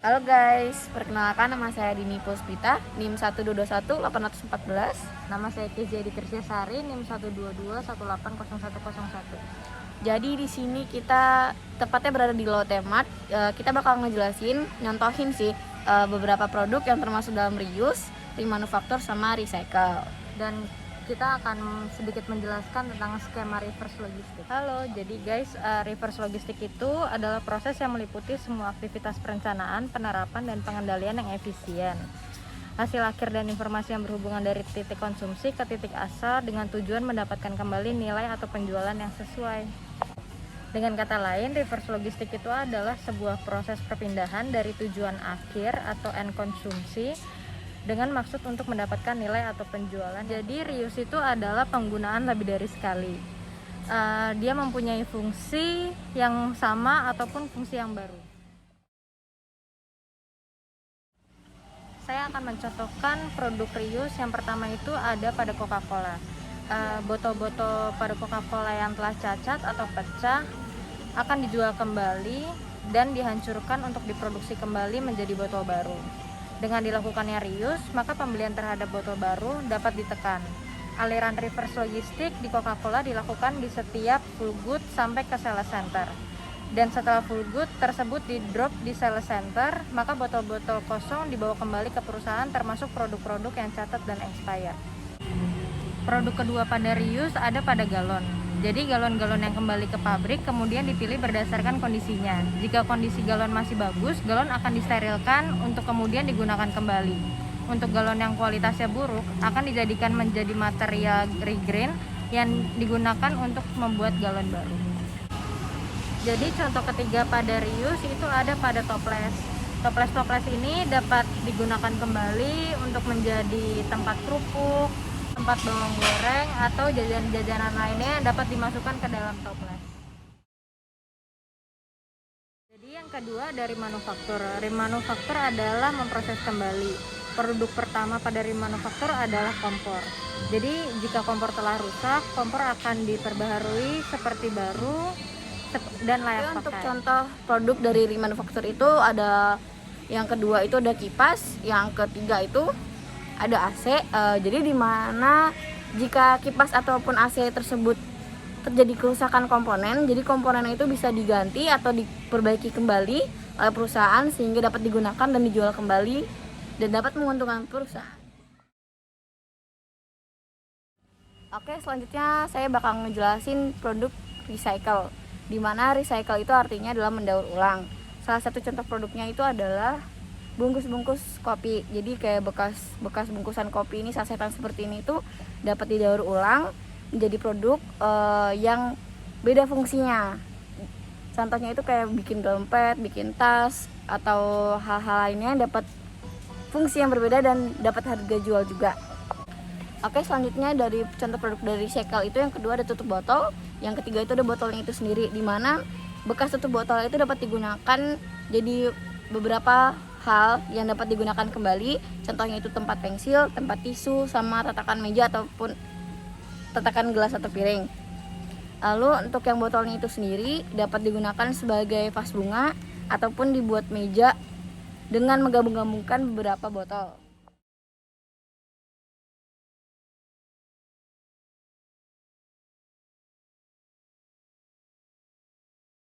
Halo guys, perkenalkan nama saya Dini Puspita, NIM 1221814. Nama saya Kezia Ditrisyasari, NIM 122180101. Jadi di sini kita tepatnya berada di Lotemat. Kita bakal ngejelasin, nyontohin sih beberapa produk yang termasuk dalam reuse, remanufaktur sama recycle. Dan kita akan sedikit menjelaskan tentang skema reverse logistik. Halo, jadi guys, reverse logistik itu adalah proses yang meliputi semua aktivitas perencanaan, penerapan, dan pengendalian yang efisien. Hasil akhir dan informasi yang berhubungan dari titik konsumsi ke titik asal dengan tujuan mendapatkan kembali nilai atau penjualan yang sesuai. Dengan kata lain, reverse logistik itu adalah sebuah proses perpindahan dari tujuan akhir atau end konsumsi dengan maksud untuk mendapatkan nilai atau penjualan. Jadi reuse itu adalah penggunaan lebih dari sekali. Dia mempunyai fungsi yang sama ataupun fungsi yang baru. Saya akan mencontohkan produk reuse. Yang pertama itu ada pada Coca-Cola. Botol-botol pada Coca-Cola yang telah cacat atau pecah akan dijual kembali dan dihancurkan untuk diproduksi kembali menjadi botol baru. Dengan dilakukannya reuse, maka pembelian terhadap botol baru dapat ditekan. Aliran reverse logistik di Coca-Cola dilakukan di setiap full good sampai ke sales center. Dan setelah full good tersebut di drop di sales center, maka botol-botol kosong dibawa kembali ke perusahaan termasuk produk-produk yang catat dan expired. Produk kedua pada reuse ada pada galon. Jadi galon-galon yang kembali ke pabrik kemudian dipilih berdasarkan kondisinya. Jika kondisi galon masih bagus, galon akan disterilkan untuk kemudian digunakan kembali. Untuk galon yang kualitasnya buruk, akan dijadikan menjadi material regrain yang digunakan untuk membuat galon baru. Jadi contoh ketiga pada reuse itu ada pada toples. Toples-toples ini dapat digunakan kembali untuk menjadi tempat kerupuk, tempat bawang goreng, atau jajanan-jajanan lainnya yang dapat dimasukkan ke dalam toples. Jadi yang kedua dari manufaktur. Remanufaktur adalah memproses kembali. Produk pertama pada remanufaktur adalah kompor. Jadi jika kompor telah rusak, kompor akan diperbaharui seperti baru dan layak pakai. Untuk contoh produk dari remanufaktur itu ada, yang kedua itu ada kipas, yang ketiga itu ada AC. Jadi di mana jika kipas ataupun AC tersebut terjadi kerusakan komponen, jadi komponen itu bisa diganti atau diperbaiki kembali oleh perusahaan sehingga dapat digunakan dan dijual kembali dan dapat menguntungkan perusahaan. Oke, selanjutnya saya bakal ngejelasin produk recycle. Di mana recycle itu artinya adalah mendaur ulang. Salah satu contoh produknya itu adalah bungkus-bungkus kopi. Jadi kayak bekas bungkusan kopi ini, sasetan seperti ini itu dapat didaur ulang menjadi produk yang beda fungsinya. Contohnya itu kayak bikin dompet, bikin tas, atau hal-hal lainnya yang dapat fungsi yang berbeda dan dapat harga jual juga. Oke, selanjutnya dari contoh produk dari recycle itu yang kedua ada tutup botol, yang ketiga itu ada botolnya itu sendiri, di mana bekas tutup botol itu dapat digunakan jadi beberapa hal yang dapat digunakan kembali. Contohnya itu tempat pensil, tempat tisu, sama tatakan meja ataupun tatakan gelas atau piring. Lalu untuk yang botolnya itu sendiri dapat digunakan sebagai vas bunga ataupun dibuat meja dengan menggabung-gabungkan beberapa botol.